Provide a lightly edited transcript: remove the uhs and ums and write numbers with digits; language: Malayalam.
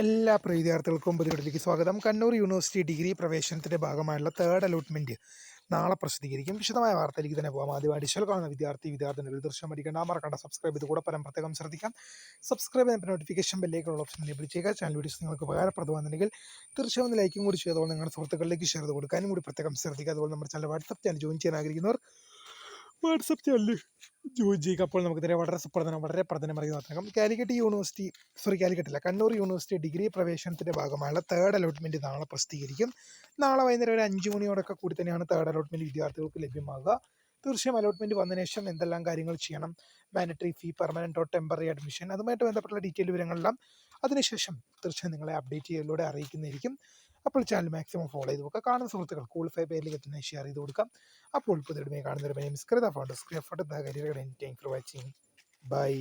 എല്ലാ പ്രിയ വിദ്യാർത്ഥികൾക്കും പുതിയതിലേക്ക് സ്വാഗതം. കണ്ണൂർ യൂണിവേഴ്സിറ്റി ഡിഗ്രി പ്രവേശനത്തിന്റെ ഭാഗമായുള്ള തേർഡ് അലോട്ട്മെന്റ് നാളെ പ്രസിദ്ധീകരിക്കും. വിശദമായ വാർത്തയിലേക്ക് തന്നെ പോകാം. ആദ്യമായി ഡിജിറ്റൽ കാണുന്ന വിദ്യാർത്ഥിനികൾ ദൃശ്യം അടിക്കേണ്ട മറക്കണ്ട സബ്സ്ക്രൈബ് ചെയ്ത് കൂടെ പ്രത്യേകം ശ്രദ്ധിക്കാം. സബ്സ്ക്രൈബ് ചെയ്യുന്ന നോട്ടിഫിക്കേഷൻ ബെല്ലേക്കുള്ള ഓപ്ഷൻ എനേബിൾ ചെയ്യുക. ചാനൽ വീഡിയോസ് നിങ്ങൾക്ക് ഉപകാരപ്രദമാണെന്നുണ്ടെങ്കിൽ തീർച്ചയായും ഒന്ന് ലൈക്കും കൂടി ചെയ്തോളൂ. നിങ്ങളുടെ സുഹൃത്തുക്കളിലേക്ക് ഷെയർ ചെയ്ത് കൊടുക്കാനും കൂടി പ്രത്യേകം ശ്രദ്ധിക്കുക. അതുപോലെ നമ്മുടെ ചാനൽ വാട്സ്ആപ്പ് ചാനൽ ജോയിൻ ചെയ്യാൻ ആഗ്രഹിക്കുന്നവർ വാട്സപ്പ് ചാനൽ ജോയിൻ ചെയ്യുക. അപ്പോൾ നമുക്ക് ഇതിനെ വളരെ പ്രധാനമറിയുന്നതാക്കാം. കണ്ണൂർ യൂണിവേഴ്സിറ്റി ഡിഗ്രി പ്രവേശനത്തിന്റെ ഭാഗമായുള്ള തേർഡ് അലോട്ട്മെന്റ് നാളെ പ്രസിദ്ധീകരിക്കും. നാളെ വൈകുന്നേരം ഒരു 5 മണിയോടൊക്കെ കൂടി തന്നെയാണ് തേർഡ് അലോട്ട്മെന്റ് വിദ്യാർത്ഥികൾക്ക് ലഭ്യമാകുക. തീർച്ചയായും അലോട്ട്മെന്റ് വന്നതിന് ശേഷം എന്തെല്ലാം കാര്യങ്ങൾ ചെയ്യണം, mandatory fee, permanent or temporary admission, അതുമായിട്ട് ബന്ധപ്പെട്ടുള്ള ഡീറ്റെയിൽ വിവരങ്ങളെല്ലാം അതിനുശേഷം തീർച്ചയായും നിങ്ങളെ അപ്ഡേറ്റ് ചെയ്യലിലൂടെ അറിയിക്കുന്നതായിരിക്കും. അപ്പോൾ ചാനൽ മാക്സിമം ഫോളോ ചെയ്ത് നോക്കുക. കാണുന്ന സുഹൃത്തുക്കൾ ക്വാളിഫൈ പേരിലേക്ക് തന്നെ ഷെയർ ചെയ്ത് കൊടുക്കാം. അപ്പോൾ പുതിയ കാണുന്നവരെ മിസ് കരുതാ photo screen photo for watching. By.